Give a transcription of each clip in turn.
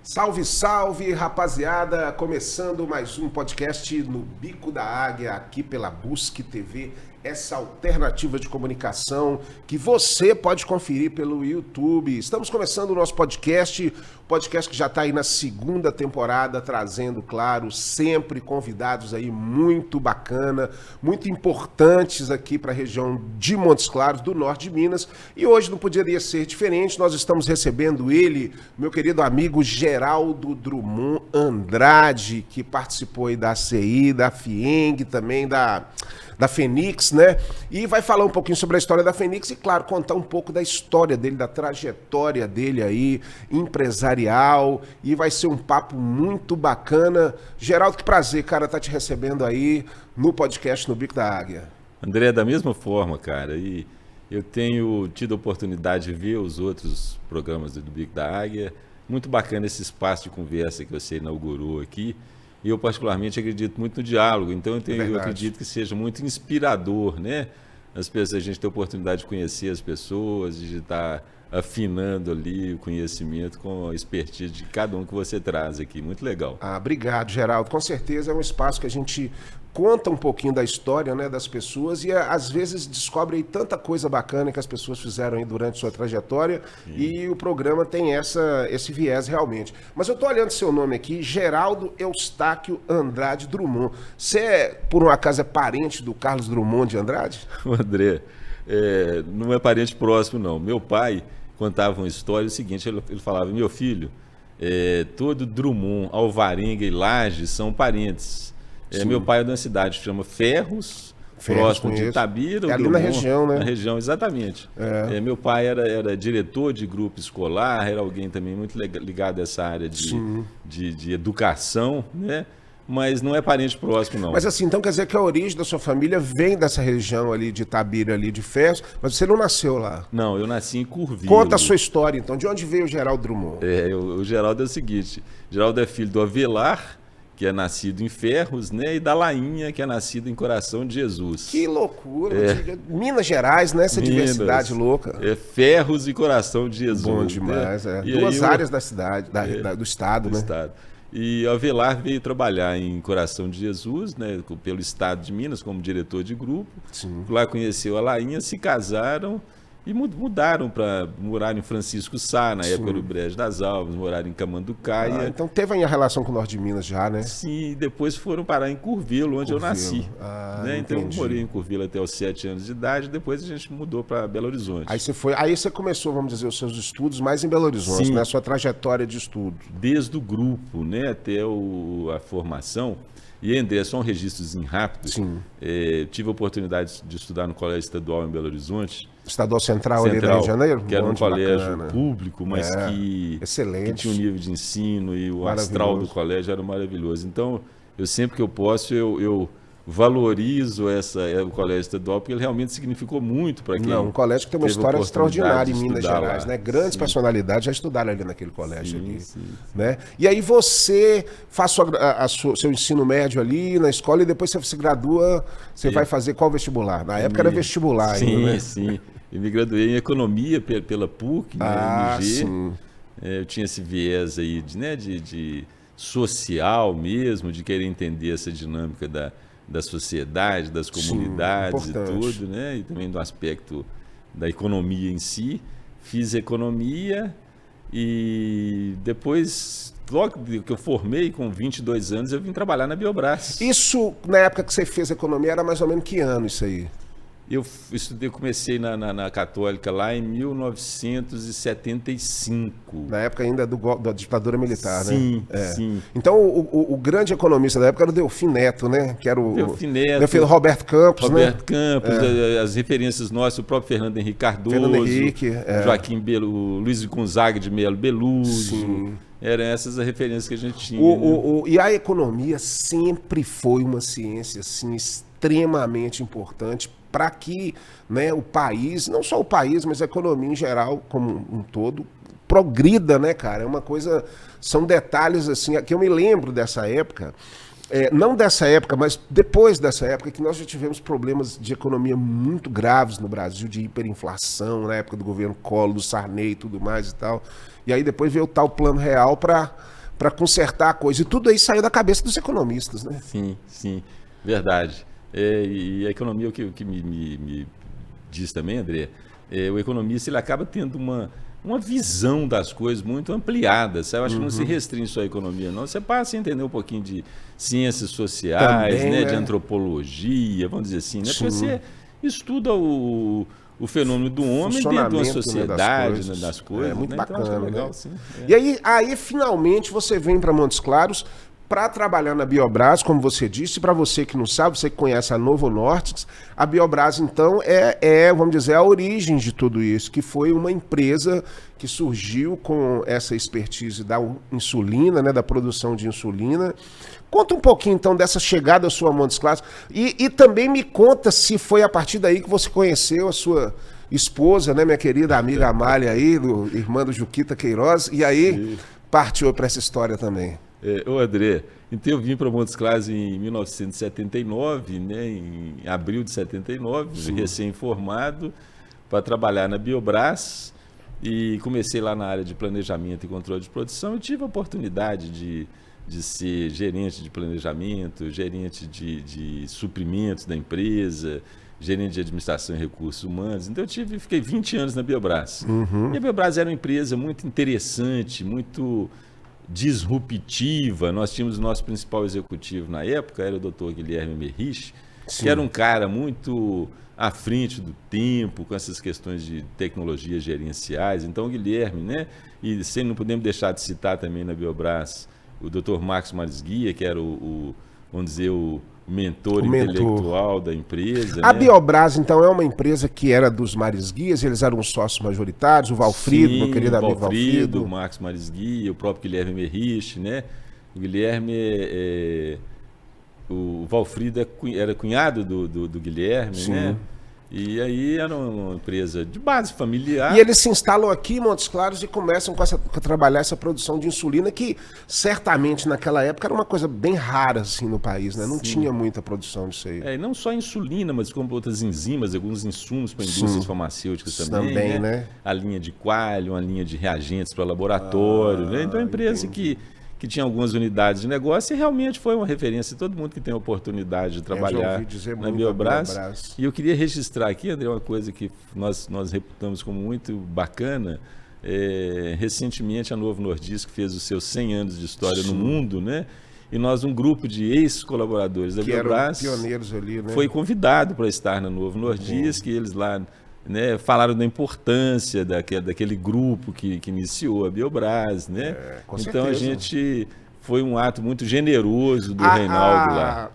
Salve, salve, rapaziada! Começando mais um podcast no Bico da Águia, aqui pela Busque TV, essa alternativa de comunicação que você pode conferir pelo YouTube. Estamos começando o nosso podcast que já está aí na segunda temporada, trazendo, claro, sempre convidados aí muito bacana, muito importantes aqui para a região de Montes Claros, do norte de Minas. E hoje não poderia ser diferente, nós estamos recebendo ele, meu querido amigo Geraldo Drummond Andrade, que participou aí da ACI, da FIENG, também da Fenix, né? E vai falar um pouquinho sobre a história da Fenix e, claro, contar um pouco da história dele, da trajetória dele aí, empresarial, e vai ser um papo muito bacana. Geraldo, que prazer, cara, tá te recebendo aí no podcast no Bico da Águia. André, da mesma forma, cara, e eu tenho tido a oportunidade de ver os outros programas do Bico da Águia. Muito bacana esse espaço de conversa que você inaugurou aqui. E eu particularmente acredito muito no diálogo, então eu acredito que seja muito inspirador, né? A gente ter a oportunidade de conhecer as pessoas, de estar afinando ali o conhecimento com a expertise de cada um que você traz aqui. Muito legal. Obrigado, Geraldo. Com certeza é um espaço que a gente conta um pouquinho da história, né, das pessoas e às vezes descobre aí tanta coisa bacana que as pessoas fizeram aí durante sua trajetória. Sim. E o programa tem esse viés realmente. Mas eu tô olhando seu nome aqui, Geraldo Eustáquio Andrade Drummond. Você, por um acaso, é parente do Carlos Drummond de Andrade? O André, não é parente próximo, não. Meu pai contava uma história, o seguinte, ele falava, meu filho, todo Drummond, Alvarenga e Lages são parentes. Meu pai é de uma cidade que chama Ferros, próximo de Itabira. É ali na região, né? Na região, exatamente. Meu pai era diretor de grupo escolar, era alguém também muito ligado a essa área de educação, né? Mas não é parente próximo, não. Mas assim, então quer dizer que a origem da sua família vem dessa região ali de Itabira, ali de Ferros, mas você não nasceu lá? Não, eu nasci em Curvilo. Conta a sua história, então. De onde veio o Geraldo Drummond? O Geraldo é o seguinte, Geraldo é filho do Avelar, que é nascido em Ferros, né? E da Lainha, que é nascido em Coração de Jesus. Que loucura! Minas Gerais, né? Essa diversidade louca. Ferros e Coração de Jesus. Bom demais, né? Duas áreas da cidade, do estado, né? Estado. E Avelar veio trabalhar em Coração de Jesus, né? Pelo estado de Minas, como diretor de grupo. Sim. Lá conheceu a Lainha, se casaram e mudaram para morar em Francisco Sá, na época do Brejo das Almas, moraram em Camanducaia. Então teve aí a relação com o norte de Minas já, né? Sim, e depois foram parar em Curvilo, onde eu nasci. Né? Então eu morei em Curvilo até os 7 anos de idade, depois a gente mudou para Belo Horizonte. Aí você começou, vamos dizer, os seus estudos mais em Belo Horizonte, sim, né? A sua trajetória de estudo. Desde o grupo, né, até a formação. E, André, só um registrozinho rápido. Sim. Tive a oportunidade de estudar no Colégio Estadual em Belo Horizonte. Estadual Central ali no Rio de Janeiro? Que era um colégio público, mas que tinha um nível de ensino e o astral do colégio era maravilhoso. Então, eu sempre que eu posso, eu valorizo o Colégio Estadual, porque ele realmente significou muito para quem... Não, um colégio que tem uma história extraordinária em Minas Gerais, né? Grandes personalidades já estudaram ali naquele colégio ali, né? E aí você faz seu ensino médio ali na escola e depois você se gradua, você vai fazer qual vestibular? Na época era vestibular ainda, né? Sim. Eu me graduei em economia pela PUC, né, MG. Sim. Eu tinha esse viés aí de social mesmo, de querer entender essa dinâmica da sociedade, das comunidades e tudo, né? E também do aspecto da economia em si. Fiz economia e depois, logo que eu formei, com 22 anos, eu vim trabalhar na Biobras. Isso, na época que você fez economia, era mais ou menos que ano isso aí? Eu comecei na Católica lá em 1975. Na época ainda da ditadura militar, sim, né? Sim. Então o grande economista da época era o Delfim Neto, né? Que era o Delfim Neto, Delfim Roberto Campos, Roberto Campos, as referências nossas, o próprio Fernando Henrique Cardoso, Joaquim Luiz Gonzaga de Melo Beluso. Sim. Eram essas as referências que a gente tinha. E a economia sempre foi uma ciência assim, extremamente importante para que, né, o país, não só o país, mas a economia em geral, como um todo, progrida, né, cara? É uma coisa, são detalhes assim, que eu me lembro dessa época. não dessa época, mas depois dessa época, que nós já tivemos problemas de economia muito graves no Brasil, de hiperinflação, na época do governo Collor, do Sarney e tudo mais e tal. E aí depois veio o tal Plano Real para consertar a coisa. E tudo aí saiu da cabeça dos economistas, né? Sim, sim, verdade. E a economia, o que me diz também, André, o economista ele acaba tendo uma visão das coisas muito ampliada. Sabe? Eu acho que não se restringe só à economia, não. Você passa a entender um pouquinho de ciências sociais, Também, né, né? de antropologia, vamos dizer assim, né? Porque você estuda o fenômeno do homem dentro de uma Funcionamento, né, sociedade, né, das coisas. É muito né? bacana, então, acho que é legal, né? sim. E aí, finalmente, você vem para Montes Claros para trabalhar na Biobras, como você disse. Para você que não sabe, você que conhece a Novo Nordisk, a Biobras, então, vamos dizer, a origem de tudo isso, que foi uma empresa que surgiu com essa expertise da insulina, né, da produção de insulina. Conta um pouquinho, então, dessa chegada sua a Montes Claros e também me conta se foi a partir daí que você conheceu a sua esposa, né, minha querida amiga Amália aí, irmã do Juquita Queiroz, e aí partiu para essa história também. Ô André, então eu vim para Montes Claros em 1979, né, em abril de 79, recém-formado, para trabalhar na Biobras e comecei lá na área de planejamento e controle de produção e tive a oportunidade de ser gerente de planejamento, gerente de suprimentos da empresa, gerente de administração e recursos humanos. Então fiquei 20 anos na Biobras. E a Biobras era uma empresa muito interessante, muito disruptiva. Nós tínhamos o nosso principal executivo na época, era o Dr. Guilherme Merrich, que era um cara muito à frente do tempo, com essas questões de tecnologias gerenciais. Então, o Guilherme, né? E não podemos deixar de citar também na Biobras o Dr. Marcos Marisguia, que era vamos dizer, o mentor intelectual da empresa. A né? Biobras, então, é uma empresa que era dos Marisguias, eles eram os sócios majoritários, o Valfrido, meu querido amigo Valfrido. O Marcos Marisguia, o próprio Guilherme Merrich, né? O Guilherme, o Valfrido era cunhado do Guilherme, Sim. né? E aí era uma empresa de base familiar. E eles se instalam aqui em Montes Claros e começam a trabalhar essa produção de insulina, que certamente naquela época era uma coisa bem rara assim no país, né? Não tinha muita produção disso aí. E não só insulina, mas como outras enzimas, alguns insumos para indústrias farmacêuticas também, né? A linha de quality, uma linha de reagentes para laboratório, né? Então é uma empresa que tinha algumas unidades de negócio e realmente foi uma referência. Todo mundo que tem a oportunidade de trabalhar na Biobras. E eu queria registrar aqui, André, uma coisa que nós reputamos como muito bacana. Recentemente a Novo Nordisk fez os seus 100 anos de história no mundo, né? E nós, um grupo de ex-colaboradores da Biobras, pioneiros ali, né? foi convidado para estar na Novo Nordisk, e eles lá, né, falaram da importância daquele grupo que iniciou a Biobras, né? Com então certeza. a gente foi um ato muito generoso do Reinaldo lá.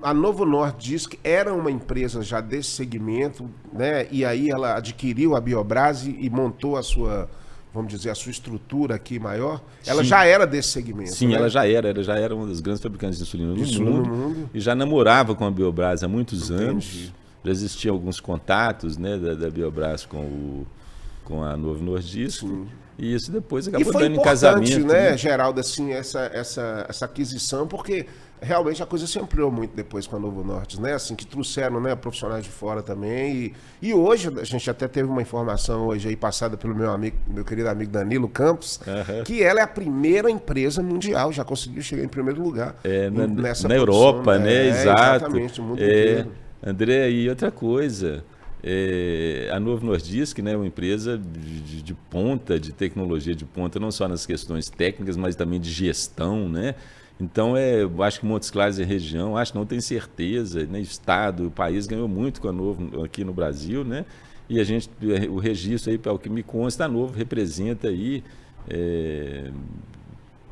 A Novo Nordisk era uma empresa já desse segmento, né? E aí ela adquiriu a Biobras e montou a sua, vamos dizer, a sua estrutura aqui maior. Ela já era desse segmento. Sim, né? ela já era uma das grandes fabricantes de insulina no mundo e já namorava com a Biobras há muitos anos. Já existiam alguns contatos, né, da Biobras com a Novo Nordisk. E isso depois acabou dando em casamento. Foi importante, né, Geraldo, assim, essa aquisição, porque realmente a coisa se ampliou muito depois com a Novo Nordisk, né? Assim, que trouxeram, né, profissionais de fora também. E hoje, a gente até teve uma informação hoje aí passada pelo meu querido amigo Danilo Campos, que ela é a primeira empresa mundial, já conseguiu chegar em primeiro lugar. Na Europa, né? Exato. Exatamente, o mundo inteiro. André, e outra coisa, a Novo Nordisk, né, é uma empresa de ponta, de tecnologia de ponta, não só nas questões técnicas, mas também de gestão, né? Então, eu acho que Montes Claros é região, acho que não tenho certeza, né? Estado, o país ganhou muito com a Novo aqui no Brasil, né? E o registro aí, pelo que me consta, a Novo representa aí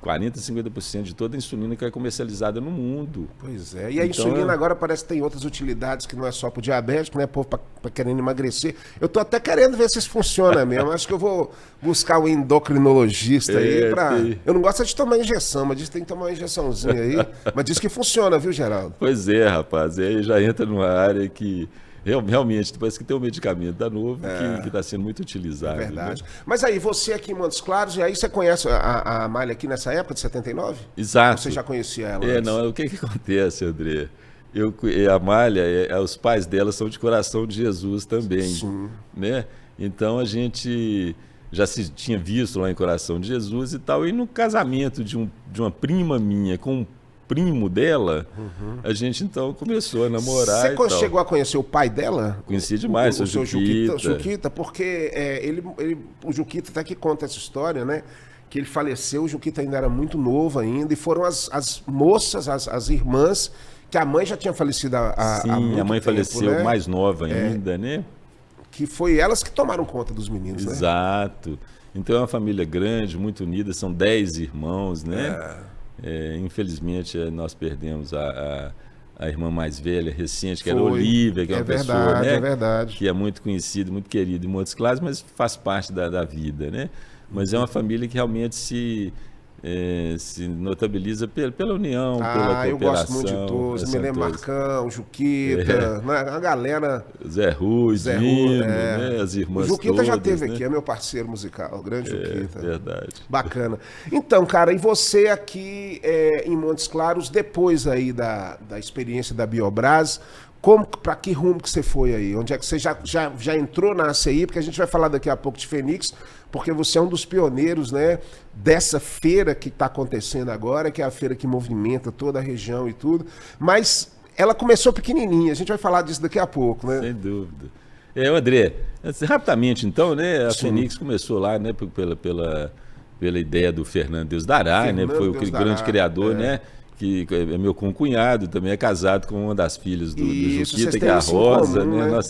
40%, 50% de toda a insulina que é comercializada no mundo. Pois é. E a insulina agora parece que tem outras utilidades que não é só para o diabético, né? Povo para querendo emagrecer. Eu tô até querendo ver se isso funciona mesmo. Acho que eu vou buscar um endocrinologista aí para. Eu não gosto de tomar injeção, mas diz que tem que tomar uma injeçãozinha aí. Mas diz que funciona, viu, Geraldo? Pois é, rapaz. Aí já entra numa área que Realmente, parece que tem um medicamento da Novo que está sendo muito utilizado. É verdade. Né? Mas aí, você aqui em Montes Claros, e aí você conhece a Amália aqui nessa época de 79? Exato. Você já conhecia ela antes? Não, o que acontece, André? A Amália, os pais dela são de Coração de Jesus também. Sim. Né? Então a gente já se tinha visto lá em Coração de Jesus e tal, e no casamento de uma prima minha com um primo dela, a gente então começou a namorar. Você chegou a conhecer o pai dela? Conhecia demais, o seu Juquita, porque o Juquita até que conta essa história, né? Que ele faleceu, o Juquita ainda era muito novo ainda, e foram as moças, as irmãs, que a mãe já tinha falecido há Sim, muito a mãe tempo, faleceu né? mais nova ainda, né? Que foi elas que tomaram conta dos meninos, né? Exato. Então é uma família grande, muito unida, são 10 irmãos, né? Infelizmente nós perdemos a irmã mais velha, recente, que era a Olívia, que é uma pessoa, né? É verdade. Que é muito conhecida, muito querida em Montes Claros, mas faz parte da vida, né? Mas é uma família que realmente se notabiliza pela união, pela cooperação. Eu gosto muito de todos. Me lembro Marcão, Juquita, a galera. Zé Rui, Dino, né? As irmãs. O Juquita todas, já esteve né? aqui, é meu parceiro musical, o grande Juquita. Verdade. Bacana. Então, cara, e você aqui em Montes Claros, depois aí da experiência da Biobras, para que rumo que você foi aí? Onde é que você já entrou na ACI? Porque a gente vai falar daqui a pouco de Fenix, porque você é um dos pioneiros, né, dessa feira que está acontecendo agora, que é a feira que movimenta toda a região e tudo. Mas ela começou pequenininha, a gente vai falar disso daqui a pouco, né? Sem dúvida. André, rapidamente então, né, a Fenix começou lá, né, pela ideia do Fernando Deus Dará, né, foi o grande criador, né, que é meu concunhado, também é casado com uma das filhas do Juquita, que é a Rosa, comum, né?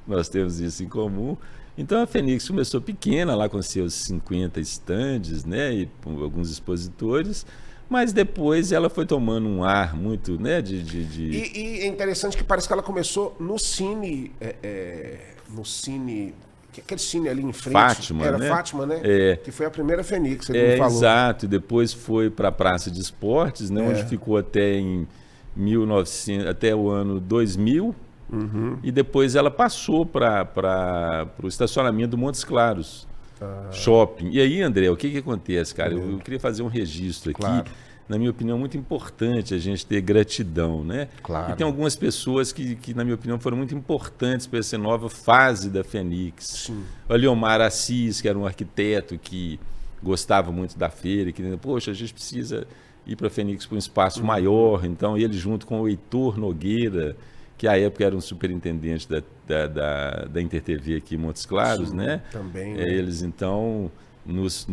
Nós temos isso em comum. Então a Fenix começou pequena, lá com seus 50 estandes, né, e com alguns expositores, mas depois ela foi tomando um ar muito, né, E é interessante que parece que ela começou no Cine, aquele Cine ali em frente. Fátima, era né? Fátima, né? Que foi a primeira Fenix, ele me falou. Exato, e depois foi para a Praça de Esportes, né, onde ficou até em 1900, até o ano 2000. E depois ela passou para o estacionamento do Montes Claros, shopping. E aí, André, o que acontece, cara? Eu queria fazer um registro aqui. Claro. Na minha opinião, muito importante a gente ter gratidão, né? Claro. E tem algumas pessoas que, na minha opinião, foram muito importantes para essa nova fase da Fenix. Sim. O Leomar Assis, que era um arquiteto que gostava muito da feira, que, poxa, a gente precisa ir para a Fenix para um espaço maior. Então, ele junto com o Heitor Nogueira, que à época era um superintendente da InterTV aqui em Montes Claros, Sim, né? Também. Eles, então, nos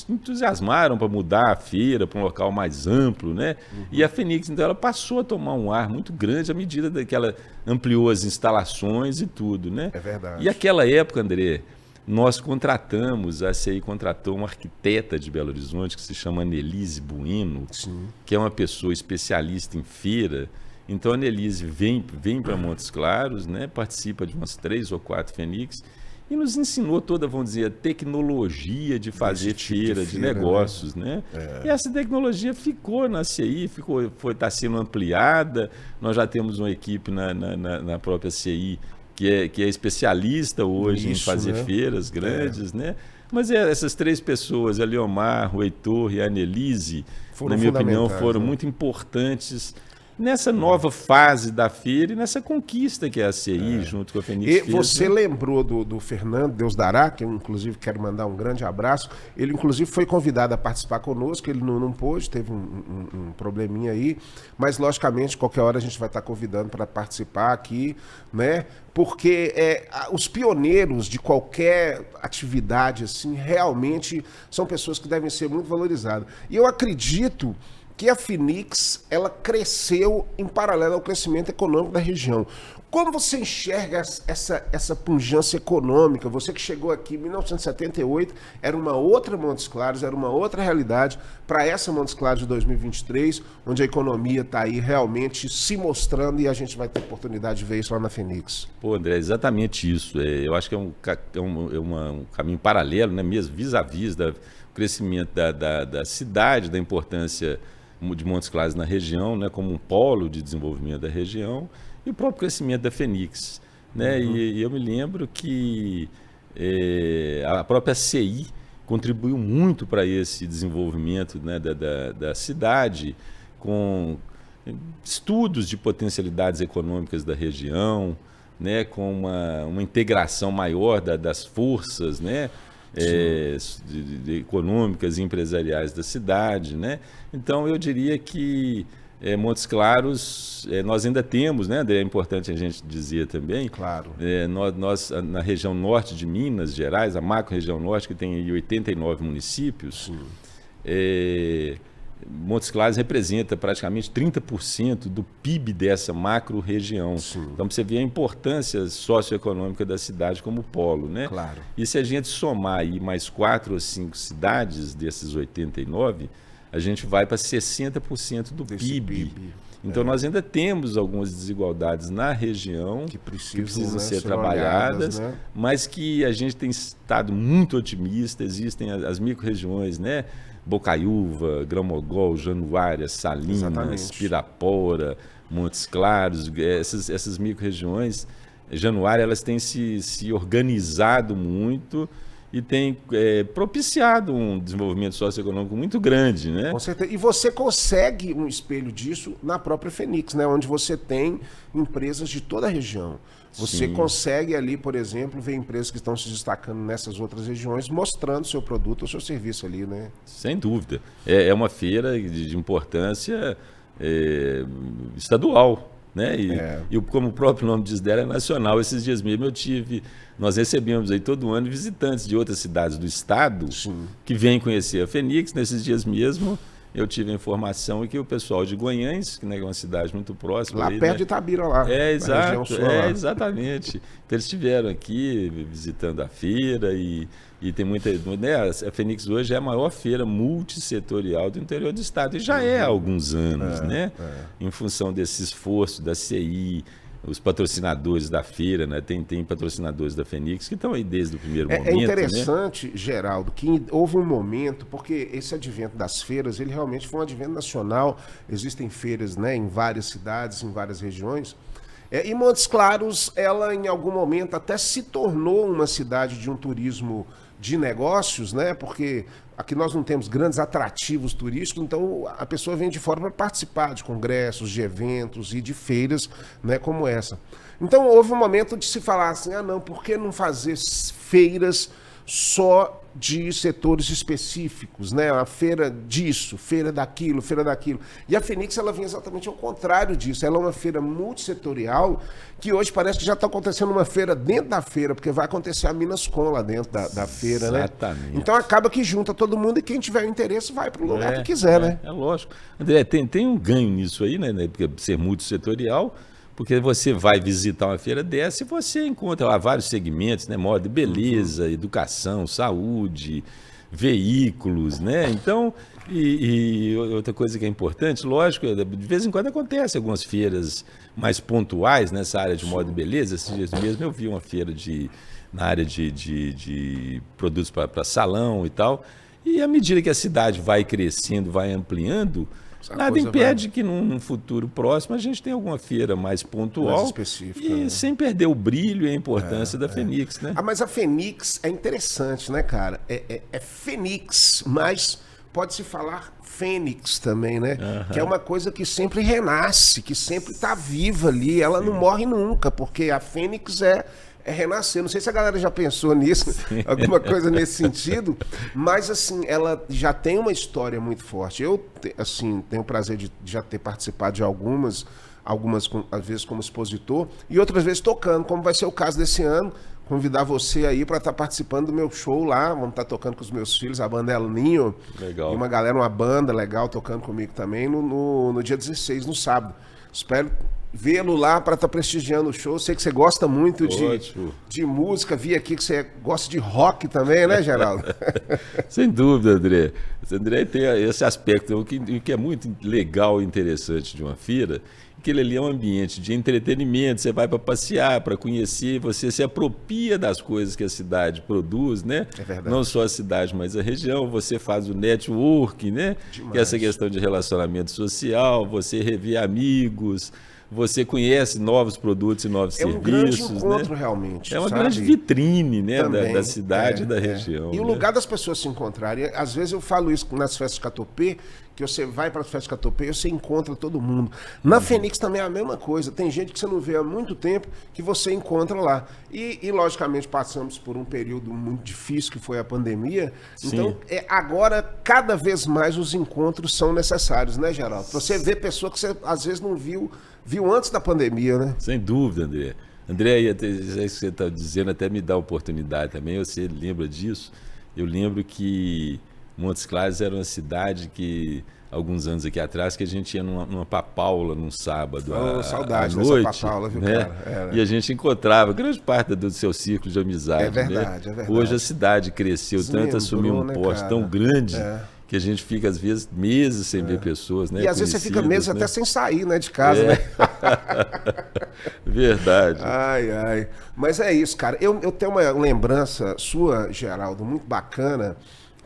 entusiasmaram para mudar a feira para um local mais amplo, né? E a Fenix, então, ela passou a tomar um ar muito grande à medida que ela ampliou as instalações e tudo, né? É verdade. E aquela época, André, nós contratamos, a CI contratou uma arquiteta de Belo Horizonte que se chama Nelise Bueno, que é uma pessoa especialista em feira. Então a Nelise vem para Montes Claros, né, participa de umas 3 ou 4 Fenix e nos ensinou toda, vamos dizer, a tecnologia de fazer feira, de negócios, né? E essa tecnologia ficou na CI, está sendo ampliada. Nós já temos uma equipe na própria CI que é especialista hoje em fazer feiras grandes, né? Mas essas 3 pessoas, a Leomar, o Heitor e a Annelise, na minha opinião, foram muito importantes nessa nova fase da feira e nessa conquista que é a CI, junto com a Fenix. E você lembrou do Fernando Deus Dará, que eu inclusive quero mandar um grande abraço. Ele inclusive foi convidado a participar conosco, ele não pôde, teve um probleminha aí, mas logicamente qualquer hora a gente vai estar convidando para participar aqui, né? Porque os pioneiros de qualquer atividade assim realmente são pessoas que devem ser muito valorizadas. E eu acredito que a Fenix, ela cresceu em paralelo ao crescimento econômico da região. Como você enxerga essa pujança econômica? Você que chegou aqui em 1978, era uma outra Montes Claros, era uma outra realidade, para essa Montes Claros de 2023, onde a economia está aí realmente se mostrando e a gente vai ter oportunidade de ver isso lá na Fenix. Pô, André, é exatamente isso. Eu acho que é um caminho paralelo, né, mesmo vis-à-vis do crescimento da cidade, da importância de Montes Claros na região, né, como um polo de desenvolvimento da região, e o próprio crescimento da Fenix, né? E eu me lembro que a própria CI contribuiu muito para esse desenvolvimento, né, da cidade, com estudos de potencialidades econômicas da região, né, com uma integração maior das forças, né, econômicas e empresariais da cidade, né? Então eu diria que Montes Claros nós ainda temos, né, André, é importante a gente dizer também, Claro. Nós na região norte de Minas Gerais, a macro-região norte, que tem aí 89 municípios, Montes Claros representa praticamente 30% do PIB dessa macro-região. Então, você vê a importância socioeconômica da cidade como polo, né? Claro. E se a gente somar aí mais 4 ou 5 cidades desses 89, a gente vai para 60% do PIB. Então, nós ainda temos algumas desigualdades na região que precisam, né, ser trabalhadas, né? Mas que a gente tem estado muito otimista. Existem as micro-regiões, né? Bocaiúva, Grão-Mogol, Januária, Salinas, exatamente, Pirapora, Montes Claros, essas micro-regiões, Januária, elas têm se organizado muito e têm propiciado um desenvolvimento socioeconômico muito grande, né? Com certeza. E você consegue um espelho disso na própria Fenix, né? Onde você tem empresas de toda a região. Você consegue ali, por exemplo, ver empresas que estão se destacando nessas outras regiões, mostrando seu produto ou seu serviço ali, né? Sem dúvida. É uma feira de importância estadual, né? E como o próprio nome diz dela, é nacional. Esses dias mesmo nós recebemos aí todo ano visitantes de outras cidades do estado que vêm conhecer a Fenix. Nesses dias mesmo, eu tive a informação que o pessoal de Guanhães, que é uma cidade muito próxima. Lá aí, perto né? de Itabira, lá. Exato. Exatamente. Então, eles estiveram aqui visitando a feira e tem muita... Né? A Fenix hoje é a maior feira multissetorial do interior do estado. E já há alguns anos, né? Em função desse esforço da CI, os patrocinadores da feira, né? Tem patrocinadores da Fenix que estão aí desde o primeiro momento. É interessante, né, Geraldo, que houve um momento, porque esse advento das feiras, ele realmente foi um advento nacional. Existem feiras, né, em várias cidades, em várias regiões. E Montes Claros, ela em algum momento até se tornou uma cidade de um turismo de negócios, né? Porque aqui nós não temos grandes atrativos turísticos, então a pessoa vem de fora para participar de congressos, de eventos e de feiras, né, como essa. Então houve um momento de se falar assim, não, por que não fazer feiras só de setores específicos, né? A feira disso, feira daquilo, feira daquilo. E a Fenix, ela vem exatamente ao contrário disso. Ela é uma feira multissetorial que hoje parece que já está acontecendo uma feira dentro da feira, porque vai acontecer a Minascon lá dentro da feira, né? Exatamente. Então acaba que junta todo mundo e quem tiver interesse vai para o lugar que quiser, né? É lógico. André, tem um ganho nisso aí, né? Porque ser multissetorial, porque você vai visitar uma feira dessa e você encontra lá vários segmentos, né? Moda, beleza, educação, saúde, veículos, né? Então, e outra coisa que é importante, lógico, de vez em quando acontece algumas feiras mais pontuais nessa área de moda e beleza. Esses dias mesmo eu vi uma feira na área de produtos para salão e tal. E à medida que a cidade vai crescendo, vai ampliando, nada impede que num futuro próximo a gente tenha alguma feira mais pontual, mais específica, e né? Sem perder o brilho e a importância da Fenix, né? Mas a Fenix é interessante, né, cara? É Fenix, mas pode-se falar Fênix também, né? Que é uma coisa que sempre renasce, que sempre está viva ali, ela não morre nunca, porque a Fênix é renascer. Não sei se a galera já pensou nisso, alguma coisa nesse sentido, mas assim, ela já tem uma história muito forte. Eu, assim, tenho o prazer de já ter participado de algumas às vezes como expositor e outras vezes tocando, como vai ser o caso desse ano. Convidar você aí para estar participando do meu show lá. Vamos estar tocando com os meus filhos, a banda El Ninho. Legal. E uma galera, uma banda legal tocando comigo também no dia 16, no sábado. Espero vê-lo lá para estar prestigiando o show. Sei que você gosta muito de música. Vi aqui que você gosta de rock também, né, Geraldo? Sem dúvida, André. O André tem esse aspecto. O que é muito legal e interessante de uma feira aquele ali é um ambiente de entretenimento, você vai para passear, para conhecer, você se apropria das coisas que a cidade produz, né? É verdade. Não só a cidade, mas a região, você faz o network, né? Demais. Que é essa questão de relacionamento social, você revê amigos, você conhece novos produtos e novos serviços. É um grande encontro, né? realmente. É uma sabe? grande vitrine, né? Da cidade e da é. região. E o né? lugar das pessoas se encontrarem. Às vezes eu falo isso nas festas de Catopê, que você vai para as festas de Catopê e você encontra todo mundo. Na Fenix também é a mesma coisa. Tem gente que você não vê há muito tempo que você encontra lá. E logicamente, passamos por um período muito difícil, que foi a pandemia. Sim. Então, agora, cada vez mais os encontros são necessários, né, Geraldo? Você vê pessoa que você às vezes não viu antes da pandemia, né? Sem dúvida, André. André, isso que você está dizendo até me dá oportunidade também. Você lembra disso? Eu lembro que Montes Claros era uma cidade que, alguns anos aqui atrás, que a gente ia numa papaula num sábado saudade à noite, dessa papaula, viu, né? cara? E a gente encontrava grande parte do seu círculo de amizade. É verdade, né? é verdade. Hoje a cidade cresceu tanto, assumiu um porte tão grande que a gente fica, às vezes, meses sem ver pessoas, né? E às vezes você fica meses até sem sair, né, de casa, né? Verdade. Ai. Mas é isso, cara. Eu tenho uma lembrança sua, Geraldo, muito bacana,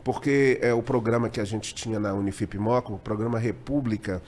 porque o programa que a gente tinha na Unifip Moca, o programa República,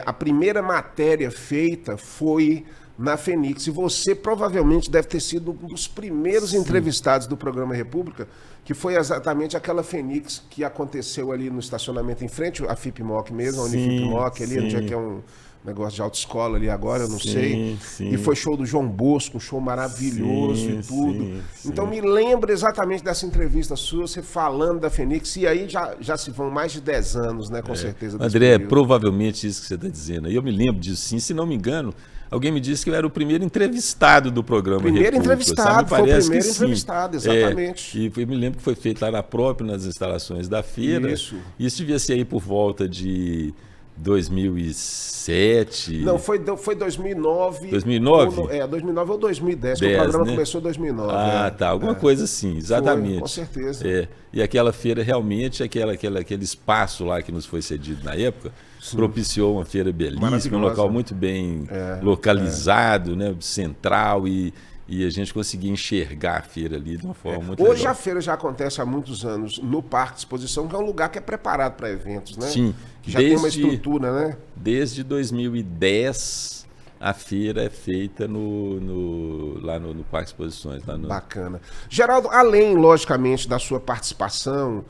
a primeira matéria feita foi na Fenix. E você provavelmente deve ter sido um dos primeiros entrevistados do programa República, que foi exatamente aquela Fenix que aconteceu ali no estacionamento em frente à FIP Moc mesmo, a Unifip Moc ali, onde é que é um negócio de autoescola ali agora, eu não sei. E foi show do João Bosco, um show maravilhoso e tudo. Então me lembro exatamente dessa entrevista sua, você falando da Fenix, e aí já se vão mais de 10 anos, né, com certeza. André, provavelmente isso que você está dizendo. Eu me lembro disso sim, se não me engano. Alguém me disse que eu era o primeiro entrevistado do programa Primeiro República, entrevistado, sabe? foi o primeiro entrevistado, exatamente. E eu me lembro que foi feito lá nas instalações da feira. Isso devia ser aí por volta de 2007. Não, foi 2009. 2009? 2009 ou 2010, que o programa começou em 2009. Tá, alguma coisa assim, exatamente. Foi, com certeza. E aquela feira realmente, aquele espaço lá que nos foi cedido na época, propiciou uma feira belíssima, um local muito bem localizado, né, central, e a gente conseguia enxergar a feira ali de uma forma muito legal. Hoje a feira já acontece há muitos anos no Parque de Exposição, que é um lugar que é preparado para eventos, né? Sim. Que já tem uma estrutura, né? Desde 2010 a feira é feita lá no Parque de Exposições. Bacana. Geraldo, além, logicamente, da sua participação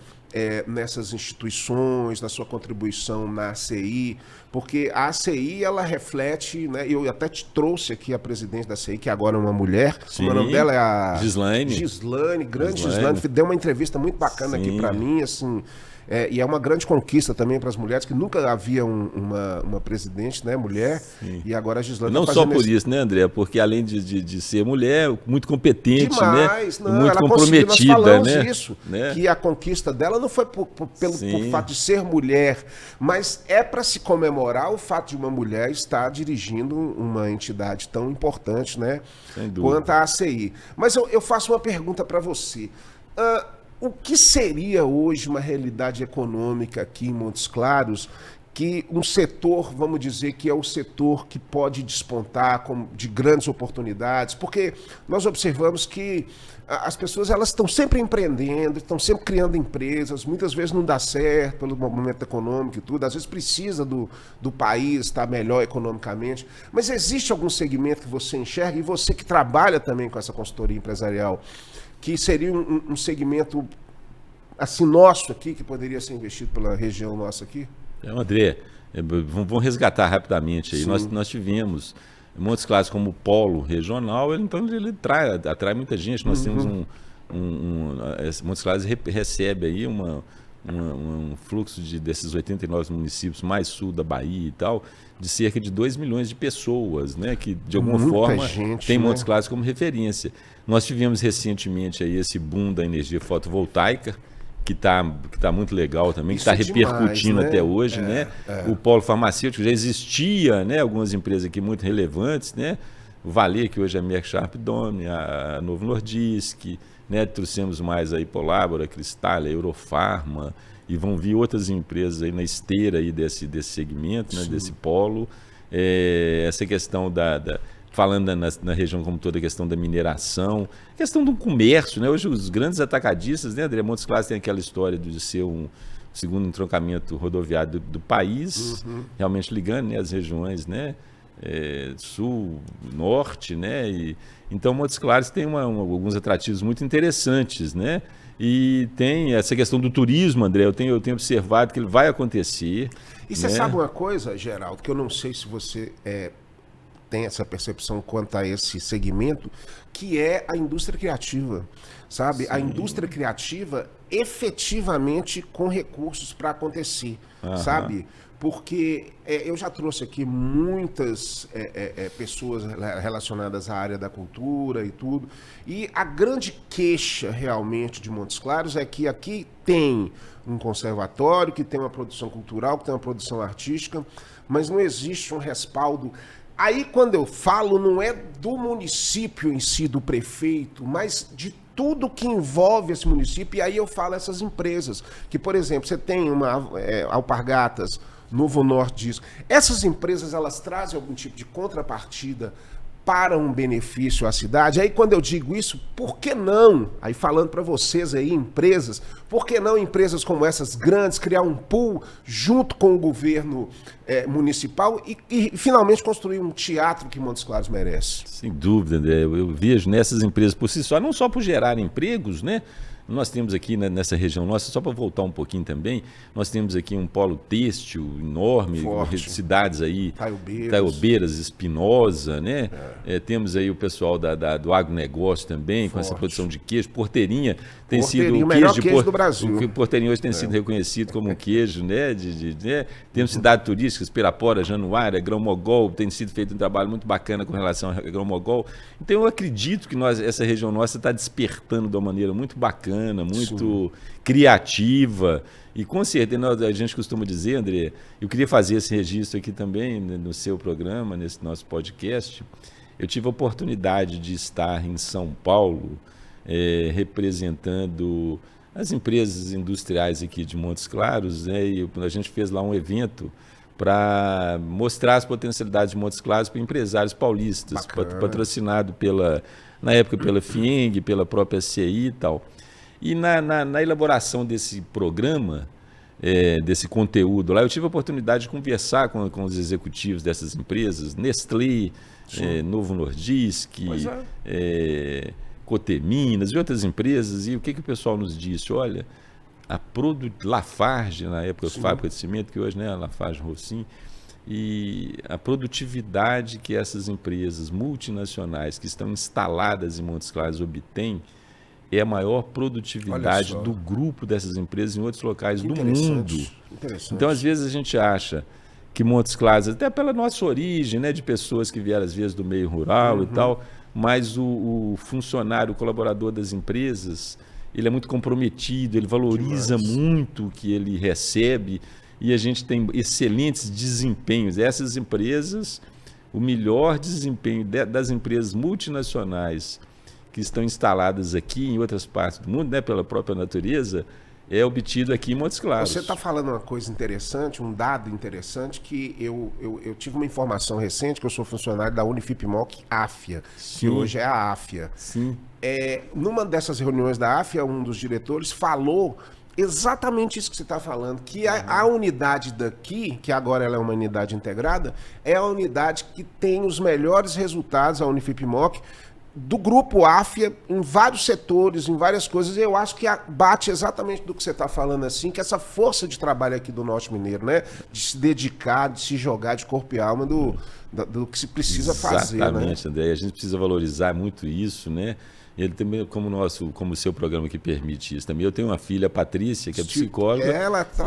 nessas instituições, da sua contribuição na ACI, porque a ACI, ela reflete, né? Eu até te trouxe aqui a presidente da ACI, que agora é uma mulher. Sim. O nome dela é a Gislaine, grande Gislaine. Deu uma entrevista muito bacana aqui para mim, assim. E é uma grande conquista também para as mulheres, que nunca havia uma presidente, né, mulher. Sim. E agora a Gislaine não só por isso, né, André? Porque além de ser mulher, muito competente, demais, né? Muito comprometida, nós falamos né? Isso, que a conquista dela não foi por fato de ser mulher, mas para se comemorar o fato de uma mulher estar dirigindo uma entidade tão importante, né, quanto a ACI. Mas eu faço uma pergunta para você. O que seria hoje uma realidade econômica aqui em Montes Claros, que um setor, vamos dizer, que é o setor que pode despontar de grandes oportunidades? Porque nós observamos que as pessoas elas estão sempre empreendendo, estão sempre criando empresas, muitas vezes não dá certo pelo momento econômico e tudo, às vezes precisa do país estar melhor economicamente, mas existe algum segmento que você enxerga, e você que trabalha também com essa consultoria empresarial, que seria um segmento assim nosso aqui, que poderia ser investido pela região nossa aqui? André, vamos resgatar rapidamente aí. Nós tivemos Montes Claros como polo regional, então ele atrai muita gente. Nós temos Montes Claros recebe aí um fluxo desses 89 municípios mais sul da Bahia e tal, de cerca de 2 milhões de pessoas, né, que de alguma forma tem Montes Claros como referência. Nós tivemos recentemente aí esse boom da energia fotovoltaica, que tá muito legal também, que está repercutindo demais, né? Até hoje, né? O polo farmacêutico já existia, né? Algumas empresas aqui muito relevantes, né? O Valer, que hoje é Merck Sharp Dome, a Novo Nordisk, né? Trouxemos mais aí Polabora, Cristal, a Eurofarma, e vão vir outras empresas aí na esteira aí desse segmento, né? Desse polo. essa questão falando na região como toda, a questão da mineração, a questão do comércio, né? Hoje os grandes atacadistas, né, André? Montes Claros tem aquela história de ser um segundo entroncamento rodoviário do país, realmente ligando, né, as regiões, né? Sul, norte, né? Então Montes Claros tem alguns atrativos muito interessantes, né? E tem essa questão do turismo, André, eu tenho observado que ele vai acontecer. E você sabe uma coisa, Geraldo, que eu não sei se você tem essa percepção quanto a esse segmento, que é a indústria criativa, sabe? Sim. A indústria criativa efetivamente com recursos para acontecer, sabe? Porque eu já trouxe aqui muitas pessoas relacionadas à área da cultura e tudo, e a grande queixa realmente de Montes Claros é que aqui tem um conservatório, que tem uma produção cultural, que tem uma produção artística, mas não existe um respaldo. Aí, quando eu falo, não é do município em si, do prefeito, mas de tudo que envolve esse município, e aí eu falo essas empresas, que, por exemplo, você tem uma Alpargatas, Novo Norte disso. Essas empresas, elas trazem algum tipo de contrapartida para um benefício à cidade. Aí, quando eu digo isso, por que não? Aí, falando para vocês aí, empresas, por que não empresas como essas grandes criar um pool junto com o governo municipal e finalmente construir um teatro que Montes Claros merece? Sem dúvida, André. Eu vejo nessas empresas por si só, não só por gerar empregos, né? Nós temos aqui nessa região nossa, só para voltar um pouquinho também, nós temos aqui um polo têxtil enorme, cidades aí, Itaiobeiras, Espinosa, né? Temos aí o pessoal do agronegócio também, com essa produção de queijo. Porteirinha tem sido o melhor queijo do Brasil. Porteirinha hoje tem sido reconhecido como um queijo, né? Temos cidades turísticas, Pirapora, Januária, Grão-Mogol, tem sido feito um trabalho muito bacana com relação a Grão-Mogol. Então eu acredito que essa região nossa está despertando de uma maneira muito bacana, muito criativa, e com certeza a gente costuma dizer, André, eu queria fazer esse registro aqui também no seu programa, nesse nosso podcast. Eu tive a oportunidade de estar em São Paulo representando as empresas industriais aqui de Montes Claros, né, e a gente fez lá um evento para mostrar as potencialidades de Montes Claros para empresários paulistas, patrocinado na época pela FIENG, pela própria CI e tal. E na elaboração desse programa, desse conteúdo lá, eu tive a oportunidade de conversar com os executivos dessas empresas, Nestlé, Novo Nordisk, Coteminas e outras empresas, e o que o pessoal nos disse? Olha, a Lafarge, na época, as fábricas de cimento, que hoje, né, a Lafarge Rossim, e a produtividade que essas empresas multinacionais que estão instaladas em Montes Claros obtêm é a maior produtividade do grupo dessas empresas em outros locais do mundo. Então, às vezes, a gente acha que Montes Claros, até pela nossa origem, né, de pessoas que vieram, às vezes, do meio rural e tal, mas o funcionário, o colaborador das empresas, ele é muito comprometido, ele valoriza muito o que ele recebe, e a gente tem excelentes desempenhos. Essas empresas, o melhor desempenho das empresas multinacionais que estão instaladas aqui em outras partes do mundo, né, pela própria natureza, é obtido aqui em Montes Claros. Você está falando uma coisa interessante, um dado interessante, que eu tive uma informação recente, que eu sou funcionário da Unifipmoc AFIA, que hoje é a AFIA. Sim. Numa dessas reuniões da AFIA, um dos diretores falou exatamente isso que você está falando, que a unidade daqui, que agora ela é uma unidade integrada, é a unidade que tem os melhores resultados, a Unifipmoc, do grupo AFIA, em vários setores, em várias coisas. Eu acho que bate exatamente do que você está falando, assim, que essa força de trabalho aqui do Norte Mineiro, né, de se dedicar, de se jogar de corpo e alma do que se precisa fazer. Exatamente, né? André, a gente precisa valorizar muito isso, né? Ele também, como o seu programa que permite isso também. Eu tenho uma filha, Patrícia, que é psicóloga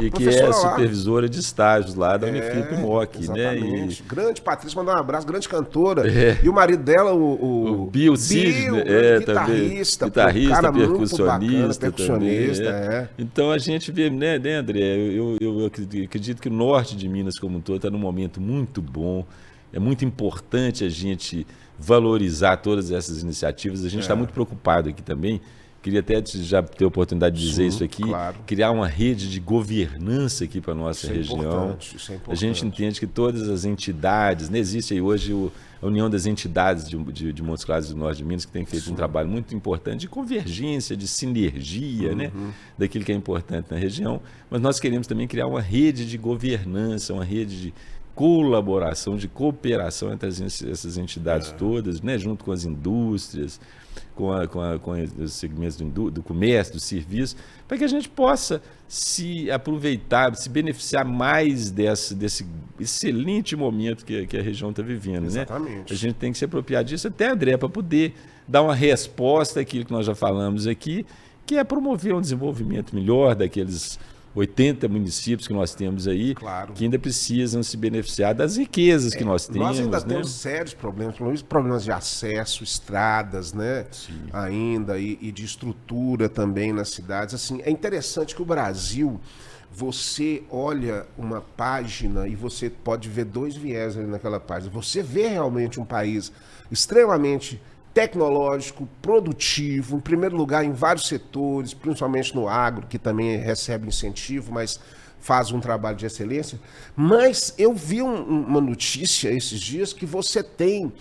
e que é supervisora de estágios lá da Unifipmoc, né? E... Grande Patrícia, mandar um abraço, grande cantora. E o marido dela, o Bill Sidney, guitarrista, cara percussionista também. Então a gente vê, né, André? Eu acredito que o norte de Minas como um todo está num momento muito bom. É muito importante a gente valorizar todas essas iniciativas. A gente está muito preocupado aqui também queria até já ter a oportunidade de dizer Sim, isso aqui, claro. criar uma rede de governança aqui para a nossa região. Isso é importante. A gente entende que todas as entidades, né, existe aí hoje a União das Entidades de Montes Claros do Norte de Minas, que tem feito um trabalho muito importante de convergência, de sinergia, né, daquilo que é importante na região, mas nós queremos também criar uma rede de governança, uma rede de colaboração, de cooperação entre essas entidades todas, né, junto com as indústrias, com os segmentos do comércio, do serviço, para que a gente possa se aproveitar, se beneficiar mais desse excelente momento que a região está vivendo. Exatamente. Né? A gente tem que se apropriar disso até, André, para poder dar uma resposta àquilo que nós já falamos aqui, que é promover um desenvolvimento melhor daqueles 80 municípios que nós temos aí, claro, que ainda precisam se beneficiar das riquezas que nós temos. Nós ainda né? temos sérios problemas de acesso, estradas, né? Sim. Ainda, e de estrutura também nas cidades. Assim, é interessante que o Brasil, você olha uma página e você pode ver dois viés ali naquela página. Você vê realmente um país extremamente tecnológico, produtivo, em primeiro lugar em vários setores, principalmente no agro, que também recebe incentivo, mas faz um trabalho de excelência. Mas eu vi uma notícia esses dias que você tem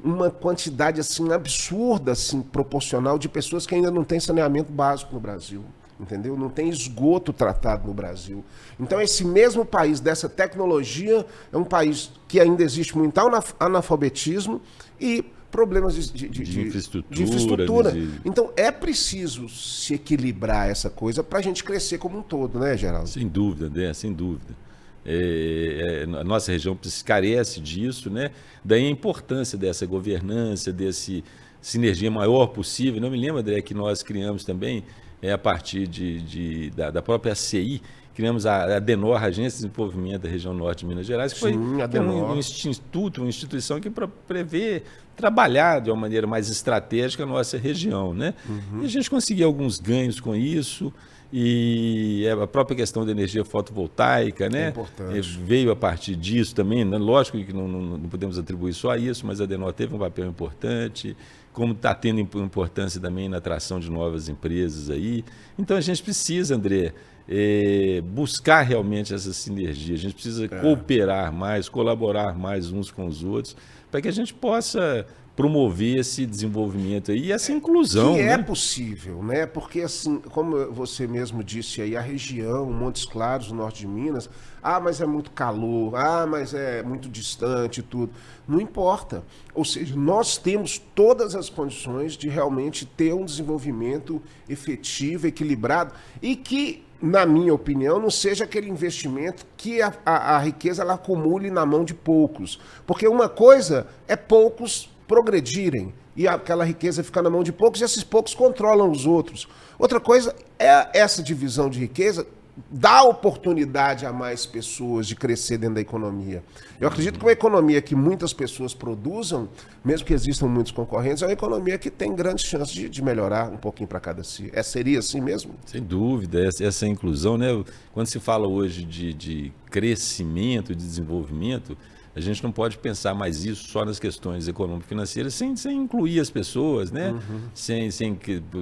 uma quantidade assim absurda, assim, proporcional de pessoas que ainda não têm saneamento básico no Brasil. Entendeu? Não tem esgoto tratado no Brasil. Então, esse mesmo país dessa tecnologia é um país que ainda existe muito analfabetismo e problemas de infraestrutura. Então, é preciso se equilibrar essa coisa para a gente crescer como um todo, né, Geraldo? Sem dúvida, André, sem dúvida. A nossa região carece disso, né? Daí a importância dessa governança, desse sinergia maior possível. Não me lembro, André, que nós criamos também, a partir da própria ACI, criamos a ADENOR, Agência de Desenvolvimento da Região Norte de Minas Gerais, que foi um instituto, uma instituição que prevê trabalhar de uma maneira mais estratégica a nossa região, né? E a gente conseguiu alguns ganhos com isso, e a própria questão da energia fotovoltaica, né? Veio a partir disso também, né? Lógico que não podemos atribuir só a isso, mas a ADENOR teve um papel importante, como está tendo importância também na atração de novas empresas aí. Então a gente precisa, André, buscar realmente essa sinergia, a gente precisa cooperar mais, colaborar mais uns com os outros, para que a gente possa promover esse desenvolvimento aí e essa inclusão. Que né? é possível, né? Porque, assim, como você mesmo disse aí, a região, Montes Claros, no norte de Minas, mas é muito calor, mas é muito distante e tudo. Não importa. Ou seja, nós temos todas as condições de realmente ter um desenvolvimento efetivo, equilibrado e que, na minha opinião, não seja aquele investimento que a riqueza ela acumule na mão de poucos. Porque uma coisa é poucos progredirem e aquela riqueza ficar na mão de poucos e esses poucos controlam os outros. Outra coisa é essa divisão de riqueza dá oportunidade a mais pessoas de crescer dentro da economia. Eu acredito que uma economia que muitas pessoas produzam, mesmo que existam muitos concorrentes, é uma economia que tem grandes chances de melhorar um pouquinho para cada si. Seria assim mesmo? Sem dúvida, essa inclusão, né? Quando se fala hoje de crescimento, de desenvolvimento, a gente não pode pensar mais isso só nas questões econômico-financeiras sem incluir as pessoas, né? Sem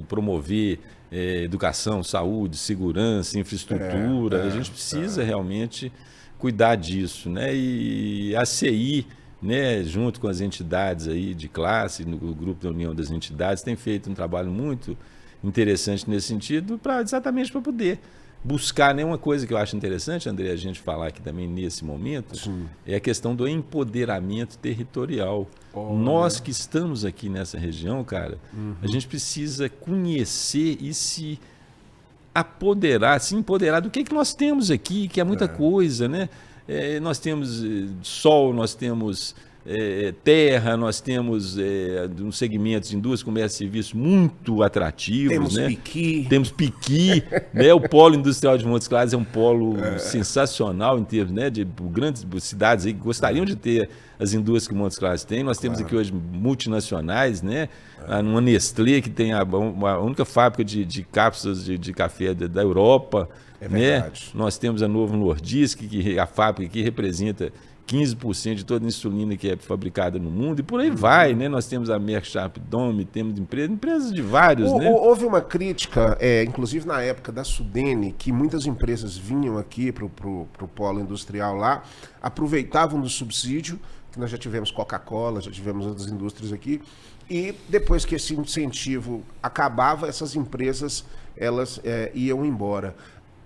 promover educação, saúde, segurança, infraestrutura. A gente precisa realmente cuidar disso, né? E a CI, né, junto com as entidades aí de classe, no grupo da União das Entidades, tem feito um trabalho muito interessante nesse sentido, exatamente para poder buscar, né? Uma coisa que eu acho interessante, André, a gente falar aqui também nesse momento, é a questão do empoderamento territorial. Nós que estamos aqui nessa região, cara, a gente precisa conhecer e se empoderar do que nós temos aqui, que é muita coisa, né? Nós temos sol, nós temos terra, nós temos um segmento de indústria, comércio e serviço muito atrativos. Temos né? Piqui. Temos Piqui, né? O polo industrial de Montes Claros é um polo sensacional em termos, né, de grandes cidades aí que gostariam de ter as indústrias que Montes Claros tem. Nós temos aqui hoje multinacionais, né? Uma Nestlé que tem a única fábrica de cápsulas de café da Europa. É verdade. Nós temos a Novo Nordisk, que a fábrica que representa 15% de toda a insulina que é fabricada no mundo, e por aí vai, né? Nós temos a Merck Sharp Dohme, temos empresas de vários, né? Houve uma crítica, inclusive na época da Sudene, que muitas empresas vinham aqui para o polo industrial lá, aproveitavam do subsídio, que nós já tivemos Coca-Cola, já tivemos outras indústrias aqui, e depois que esse incentivo acabava, essas empresas elas iam embora.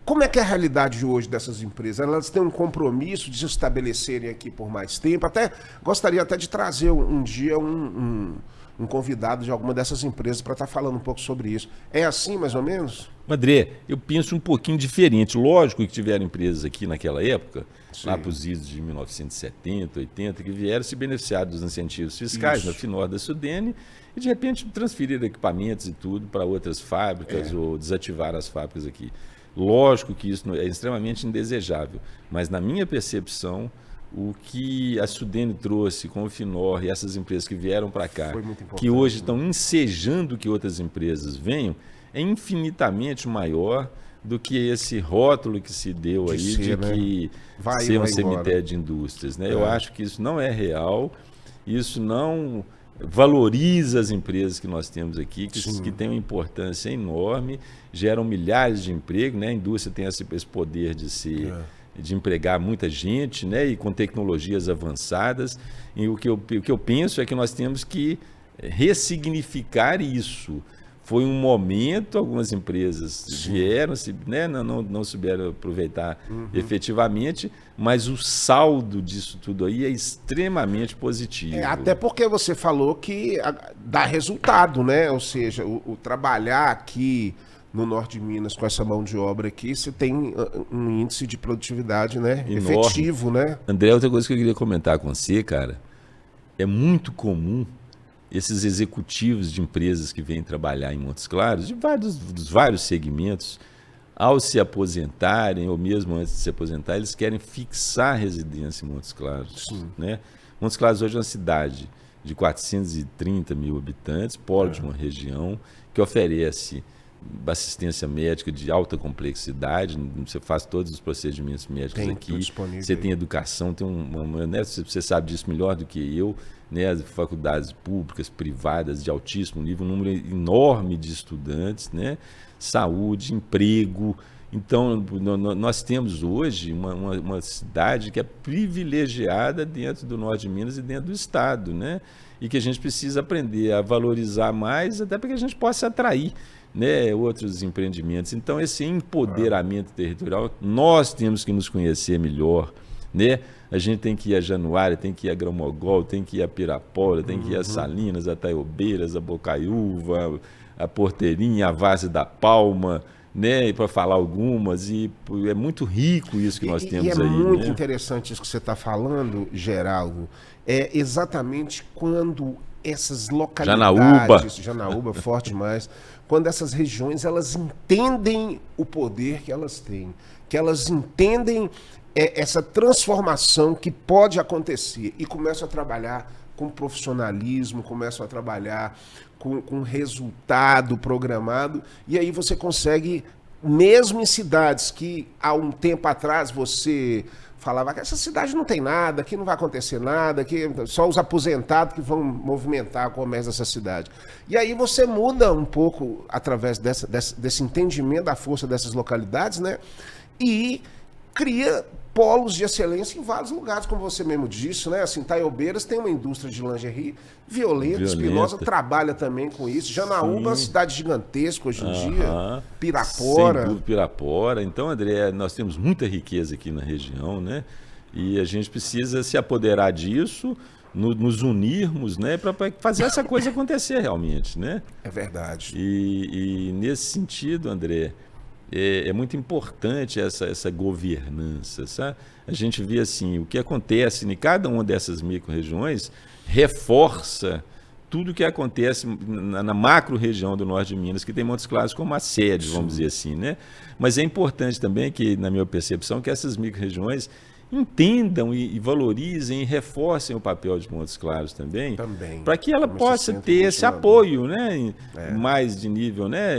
Como é que é a realidade de hoje dessas empresas? Elas têm um compromisso de se estabelecerem aqui por mais tempo? Gostaria até de trazer um dia um convidado de alguma dessas empresas para estar falando um pouco sobre isso. É assim, mais ou menos? André, eu penso um pouquinho diferente. Lógico que tiveram empresas aqui naquela época, Sim. lá para os idos de 1970, 80, que vieram se beneficiar dos incentivos fiscais na Finor da Sudene e, de repente, transferiram equipamentos e tudo para outras fábricas ou desativar as fábricas aqui. Lógico que isso é extremamente indesejável, mas na minha percepção, o que a Sudene trouxe com o Finor e essas empresas que vieram para cá, que hoje estão ensejando que outras empresas venham, é infinitamente maior do que esse rótulo que se deu aí de que ser um cemitério de indústrias, né? Eu acho que isso não é real, isso não valoriza as empresas que nós temos aqui, que têm uma importância enorme, geram milhares de empregos, né? A indústria tem esse poder de empregar muita gente, né? E com tecnologias avançadas. E o que eu penso é que nós temos que ressignificar isso. Foi um momento, algumas empresas vieram, né, não souberam aproveitar efetivamente, mas o saldo disso tudo aí é extremamente positivo. Até porque você falou que dá resultado, né? Ou seja, o trabalhar aqui no norte de Minas com essa mão de obra aqui, você tem um índice de produtividade, né? Enorme. Efetivo, né? André, outra coisa que eu queria comentar com você, cara, é muito comum esses executivos de empresas que vêm trabalhar em Montes Claros, dos vários segmentos, ao se aposentarem, ou mesmo antes de se aposentar, eles querem fixar a residência em Montes Claros. Né? Montes Claros hoje é uma cidade de 430 mil habitantes, polo de uma região que oferece assistência médica de alta complexidade, você faz todos os procedimentos médicos aqui, você tem educação, tem né, você sabe disso melhor do que eu, né, as faculdades públicas, privadas, de altíssimo nível, um número enorme de estudantes, né, saúde, emprego. Então, nós temos hoje uma cidade que é privilegiada dentro do norte de Minas e dentro do estado, né, e que a gente precisa aprender a valorizar mais, até para que a gente possa atrair, né, outros empreendimentos. Então, esse empoderamento territorial, nós temos que nos conhecer melhor, né? A gente tem que ir a Januária, tem que ir a Grão-Mogol, tem que ir a Pirapora, tem que ir a Salinas, a Taiobeiras, a Bocaiúva, a Porteirinha, a Várzea da Palma, né, para falar algumas, e é muito rico isso que nós temos aí. E é muito né? interessante isso que você está falando, Geraldo, é exatamente quando essas localidades, Janaúba, forte demais, quando essas regiões elas entendem o poder que elas têm, que elas entendem essa transformação que pode acontecer e começam a trabalhar com profissionalismo, começam a trabalhar com resultado programado, e aí você consegue, mesmo em cidades que há um tempo atrás você falava que essa cidade não tem nada, aqui não vai acontecer nada, aqui só os aposentados que vão movimentar o comércio dessa cidade. E aí você muda um pouco através desse entendimento da força dessas localidades, né? E cria polos de excelência em vários lugares, como você mesmo disse, né? Assim, Taiobeiras tem uma indústria de lingerie violenta. Espinosa trabalha também com isso. Janaúba é uma cidade gigantesca hoje em dia. Pirapora. Sem dúvida, Pirapora. Então, André, nós temos muita riqueza aqui na região, né? E a gente precisa se apoderar disso, nos unirmos, né? Para fazer essa coisa acontecer realmente, né? É verdade. E nesse sentido, André, é muito importante essa governança, sabe? A gente vê assim, o que acontece em cada uma dessas micro-regiões reforça tudo o que acontece na macro-região do norte de Minas, que tem Montes Claros como a sede, vamos dizer assim, né? Mas é importante também que, na minha percepção, que essas micro-regiões entendam e valorizem e reforcem o papel de Montes Claros também. Para que ela possa ter esse apoio, né, mais de nível, né,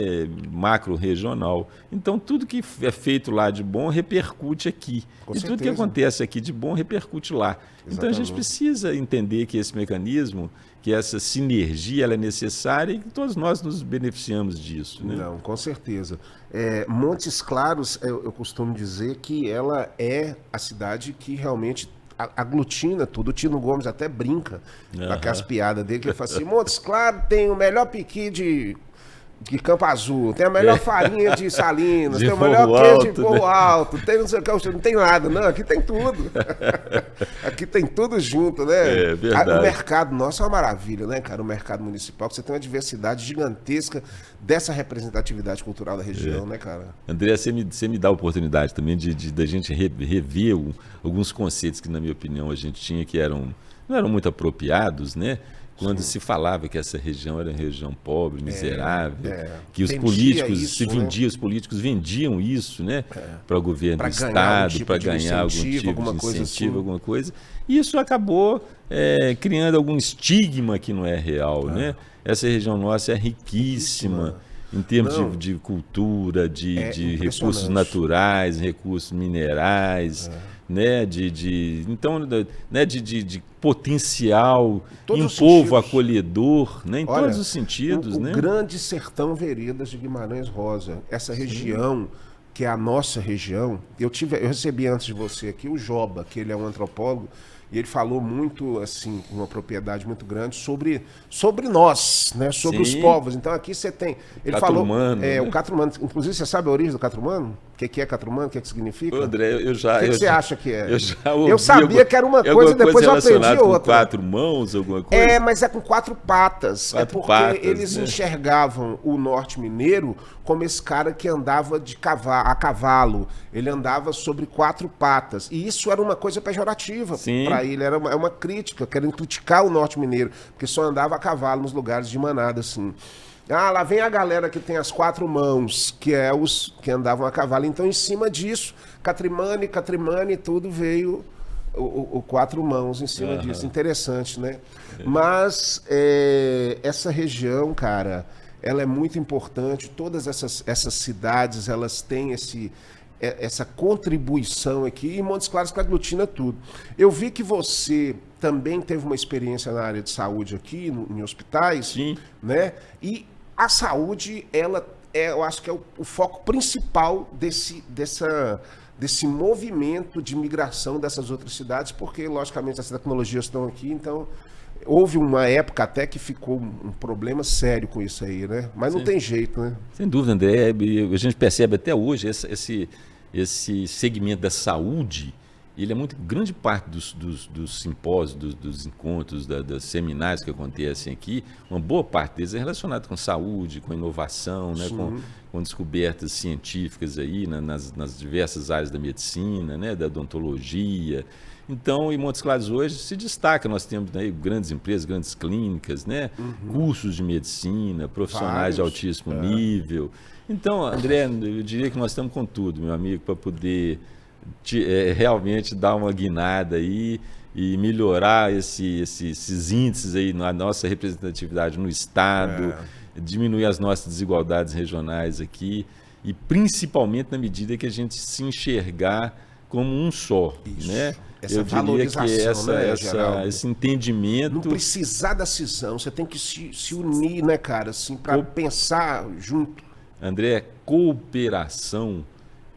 macro-regional. Então, tudo que é feito lá de bom repercute aqui. Tudo que acontece aqui de bom repercute lá. Exatamente. Então, a gente precisa entender que esse mecanismo, que essa sinergia ela é necessária e que todos nós nos beneficiamos disso. Né? Não, com certeza. Montes Claros, eu costumo dizer que ela é a cidade que realmente aglutina tudo. O Tino Gomes até brinca com aquelas piadas dele, que ele fala assim, Montes Claros tem o melhor piqui de Campo Azul, tem a melhor farinha de Salinas, tem o melhor queijo de Morro Alto, tem não sei o que, não tem nada, não, aqui tem tudo. Aqui tem tudo junto, né? É verdade. O mercado nosso é uma maravilha, né, cara? O mercado municipal, que você tem uma diversidade gigantesca dessa representatividade cultural da região, né, cara? André, você me dá a oportunidade também da gente rever alguns conceitos que, na minha opinião, a gente tinha que não eram muito apropriados, né? Quando se falava que essa região era uma região pobre, miserável, que os políticos os políticos vendiam isso, né, para o governo do estado, para ganhar algum tipo de incentivo, alguma coisa. E isso acabou criando algum estigma que não é real, né? Essa região nossa é riquíssima em termos de cultura, de recursos naturais, recursos minerais. Né, de potencial em povo acolhedor, né, em todos os sentidos. O né? grande sertão Veredas de Guimarães Rosa, essa região, que é a nossa região, eu recebi antes de você aqui o Joba, que ele é um antropólogo, e ele falou muito, assim, com uma propriedade muito grande sobre nós, né? Sobre os povos. Então aqui você tem... Ele falou... Né? O catrumano. Inclusive, você sabe a origem do catrumano? O que é catrumano? O que significa? Ô, André, o que você acha que é? Eu sabia que era uma coisa e depois eu aprendi outra. Com 4 mãos, alguma coisa? Mas é com 4 patas. Porque eles enxergavam o norte mineiro como esse cara que andava a cavalo. Ele andava sobre 4 patas. E isso era uma coisa pejorativa para ele. Era uma crítica, querendo criticar o norte mineiro, porque só andava a cavalo nos lugares de manada, assim. Lá vem a galera que tem as 4 mãos, que é os que andavam a cavalo. Então, em cima disso, Catrimane, tudo veio o 4 mãos em cima disso. Interessante, né? Mas essa região, cara, ela é muito importante. Todas essas cidades, elas têm essa contribuição aqui, e Montes Claros que aglutina tudo. Eu vi que você também teve uma experiência na área de saúde aqui, em hospitais. Sim. Né? E a saúde, eu acho que é o foco principal desse movimento de migração dessas outras cidades, porque, logicamente, as tecnologias estão aqui, então houve uma época até que ficou um problema sério com isso aí, né? Mas não tem jeito, né? Sem dúvida, André. A gente percebe até hoje esse segmento da saúde, ele é muito grande parte dos simpósios, dos encontros, dos seminários que acontecem aqui, uma boa parte deles é relacionada com saúde, com inovação, né, com descobertas científicas aí nas diversas áreas da medicina, né, da odontologia. Então, em Montes Claros hoje se destaca, nós temos, né, grandes empresas, grandes clínicas, né, cursos de medicina, profissionais de altíssimo nível. Então, André, eu diria que nós estamos com tudo, meu amigo, para poder realmente dar uma guinada aí e melhorar esses índices aí na nossa representatividade no Estado, diminuir as nossas desigualdades regionais aqui e principalmente na medida que a gente se enxergar como um só, né? Essa eu diria que esse entendimento... Não precisar da cisão, você tem que se unir, né, cara, assim, para pensar junto. André, cooperação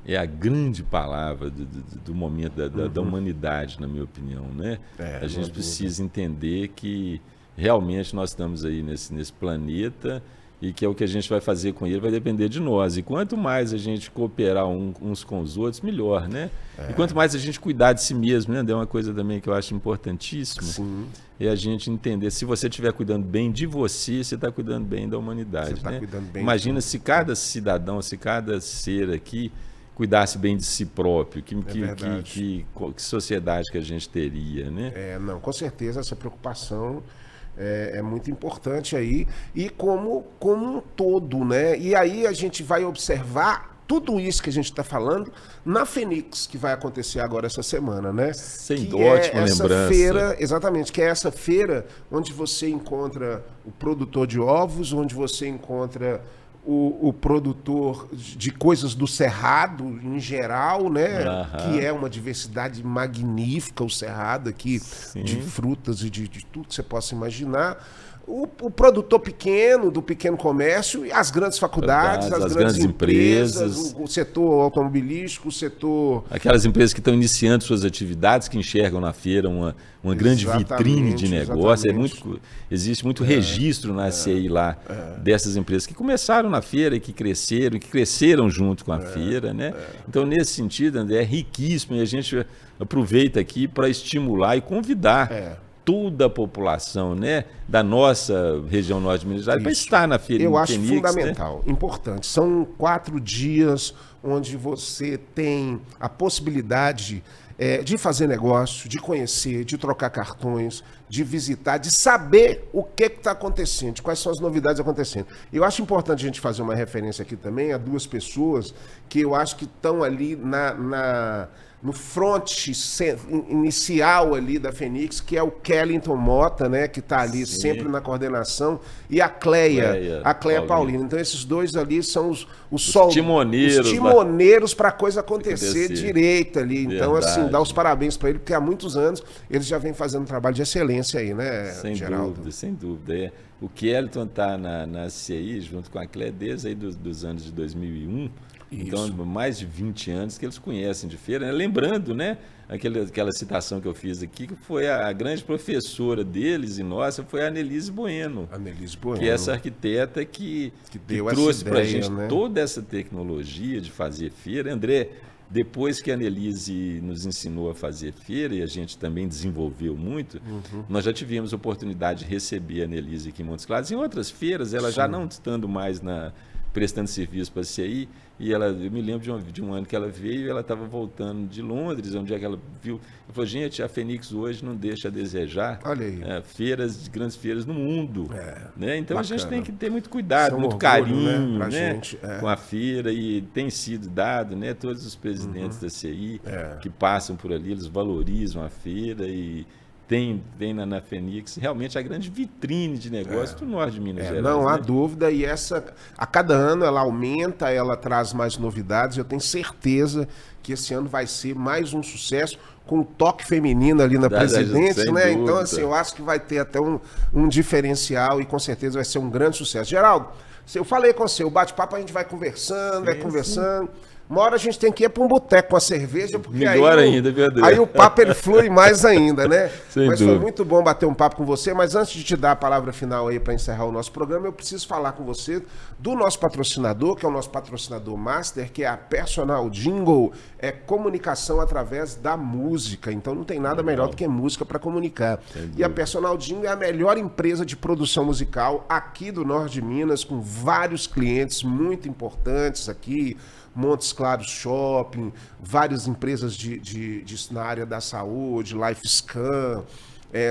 é a grande palavra do momento da humanidade, na minha opinião, né? A gente precisa entender que realmente nós estamos aí nesse planeta e que é o que a gente vai fazer com ele vai depender de nós. E quanto mais a gente cooperar uns com os outros, melhor, né? E quanto mais a gente cuidar de si mesmo, né? É uma coisa também que eu acho importantíssima. Sim. É a gente entender, se você estiver cuidando bem de você, você está cuidando bem da humanidade, né? Imagina se cada cidadão, se cada ser aqui cuidasse bem de si próprio, que sociedade que a gente teria, né? Não, com certeza essa preocupação é muito importante aí, e como um todo, né? E aí a gente vai observar tudo isso que a gente está falando na Fenix, que vai acontecer agora essa semana, né? Sem que ótima é essa lembrança. feira, exatamente, que é essa feira onde você encontra o produtor de ovos, onde você encontra o produtor de coisas do Cerrado em geral, né? Que é uma diversidade magnífica, o Cerrado aqui, de frutas e de tudo que você possa imaginar. O produtor pequeno, do pequeno comércio, e as grandes faculdades, as grandes empresas, o setor automobilístico, o setor... Aquelas empresas que estão iniciando suas atividades, que enxergam na feira uma grande vitrine de negócio. Existe muito registro na CI lá, dessas empresas que começaram na feira e que cresceram junto com a feira, né? Então, nesse sentido, André, é riquíssimo e a gente aproveita aqui para estimular e convidar toda a população, né, da nossa região norte de Minas Gerais para estar na feira. Eu acho fundamental, importante. São 4 dias onde você tem a possibilidade de fazer negócio, de conhecer, de trocar cartões, de visitar, de saber o que está acontecendo, quais são as novidades acontecendo. Eu acho importante a gente fazer uma referência aqui também a 2 pessoas que eu acho que estão ali no front inicial ali da Fenix, que é o Kellington Mota, né, que está ali sempre na coordenação, e a Cleia Paulino. Então esses 2 ali são os timoneiros para a coisa acontecer direito ali. Então, assim, dá os parabéns para ele, porque há muitos anos eles já vêm fazendo um trabalho de excelência aí, né, Geraldo? Sem dúvida. O Kellington está na CI, junto com a Cleia, desde aí dos anos de 2001. Então, mais de 20 anos que eles conhecem de feira, né? Lembrando, né, aquela citação que eu fiz aqui, que foi a grande professora deles e nossa, foi a Anelise Bueno. Que é essa arquiteta que trouxe para a gente, né, toda essa tecnologia de fazer feira. André, depois que a Anelise nos ensinou a fazer feira, e a gente também desenvolveu muito, nós já tivemos a oportunidade de receber a Anelise aqui em Montes Claros. Em outras feiras, ela já não estando mais prestando serviço para a CI, e eu me lembro de um ano que ela veio, ela estava voltando de Londres, onde é que ela viu, ela falou, gente, a Fenix hoje não deixa a desejar. Olha aí. Grandes feiras no mundo, né? Então bacana. A gente tem que ter muito cuidado, muito carinho, né, com a feira, e tem sido dado, né, todos os presidentes da CI que passam por ali, eles valorizam a feira e tem na Fenix realmente a grande vitrine de negócio do norte de Minas Gerais. Não há dúvida, e a cada ano ela aumenta, ela traz mais novidades. Eu tenho certeza que esse ano vai ser mais um sucesso, com um toque feminino ali na presidência, né? Dúvida. Então, assim, eu acho que vai ter até um diferencial e com certeza vai ser um grande sucesso. Geraldo, eu falei com você, o bate-papo a gente vai conversando, conversando. Uma hora a gente tem que ir para um boteco com a cerveja, porque melhor ainda, verdade. Aí o papo ele flui mais ainda, né? Mas dúvida. Foi muito bom bater um papo com você, mas antes de te dar a palavra final aí para encerrar o nosso programa, eu preciso falar com você do nosso patrocinador, que é o nosso patrocinador master, que é a Personal Jingle, é comunicação através da música. Então não tem nada melhor do que música para comunicar. E a Personal Jingle é a melhor empresa de produção musical aqui do norte de Minas, com vários clientes muito importantes aqui, Montes Claros Shopping, várias empresas na área da saúde, LifeScan,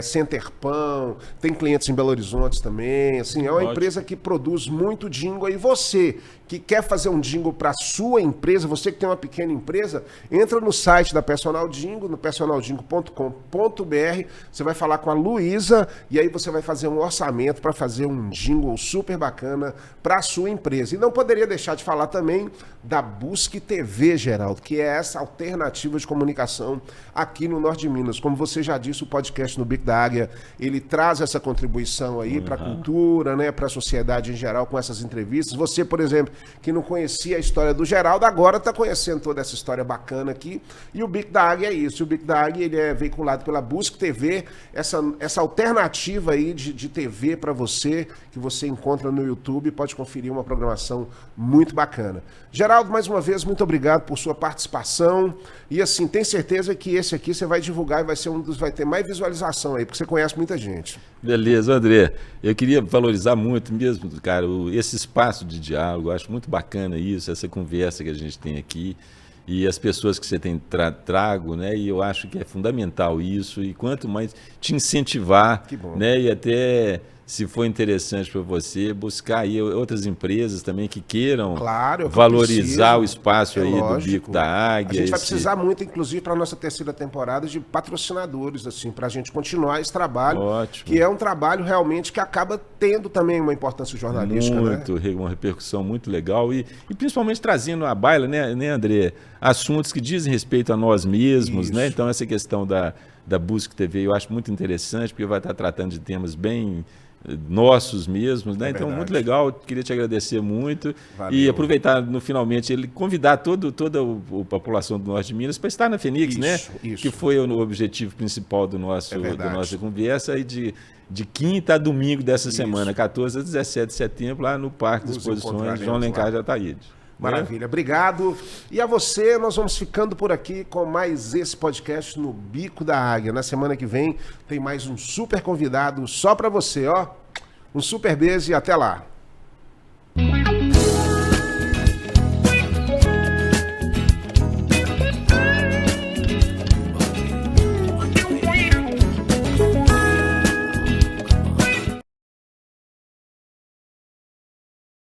Centerpão, tem clientes em Belo Horizonte também. Assim, é uma empresa que produz muito jingle. E você que quer fazer um jingle para sua empresa, você que tem uma pequena empresa, entra no site da Personal Jingle, no personaljingle.com.br, você vai falar com a Luísa e aí você vai fazer um orçamento para fazer um jingle super bacana para a sua empresa. E não poderia deixar de falar também da Busque TV, Geraldo, que é essa alternativa de comunicação aqui no norte de Minas. Como você já disse, o podcast no Bico da Águia, ele traz essa contribuição aí para a cultura, né, para a sociedade em geral com essas entrevistas. Você, por exemplo, que não conhecia a história do Geraldo, agora está conhecendo toda essa história bacana aqui. E o Bico da Águia é isso. O Bico da Águia ele é veiculado pela Busque TV, essa alternativa aí de TV para você, que você encontra no YouTube, pode conferir uma programação muito bacana. Geraldo, mais uma vez, muito obrigado por sua participação. E assim, tem certeza que esse aqui você vai divulgar e vai ser vai ter mais visualização aí, porque você conhece muita gente. Beleza, André. Eu queria valorizar muito mesmo, cara, esse espaço de diálogo. Eu acho muito bacana isso, essa conversa que a gente tem aqui. E as pessoas que você tem trago, né? E eu acho que é fundamental isso. E quanto mais te incentivar, né? E até se for interessante para você, buscar aí outras empresas também que queiram Claro, valorizar o espaço aí lógico. do Bico da Águia. A gente vai precisar muito, inclusive, para a nossa terceira temporada, de patrocinadores, assim, para a gente continuar esse trabalho. Ótimo. Que é um trabalho realmente que acaba tendo também uma importância jornalística, muito, né? Uma repercussão muito legal e principalmente trazendo à baila, né, André, assuntos que dizem respeito a nós mesmos, Isso. né? Então essa questão da Busque TV eu acho muito interessante, porque vai estar tratando de temas bem nossos mesmos, né? Então, muito legal, queria te agradecer muito. Valeu. E aproveitar no finalmente ele convidar toda a população do Norte de Minas para estar na Fenix, Isso, né? isso. Que foi o objetivo principal da nossa conversa e de quinta a domingo dessa semana, 14 a 17 de setembro, lá no Parque de Exposições João Alencar de Ataíde. Maravilha, obrigado. E a você, nós vamos ficando por aqui com mais esse podcast no Bico da Águia. Na semana que vem tem mais um super convidado só para você, ó. Um super beijo e até lá.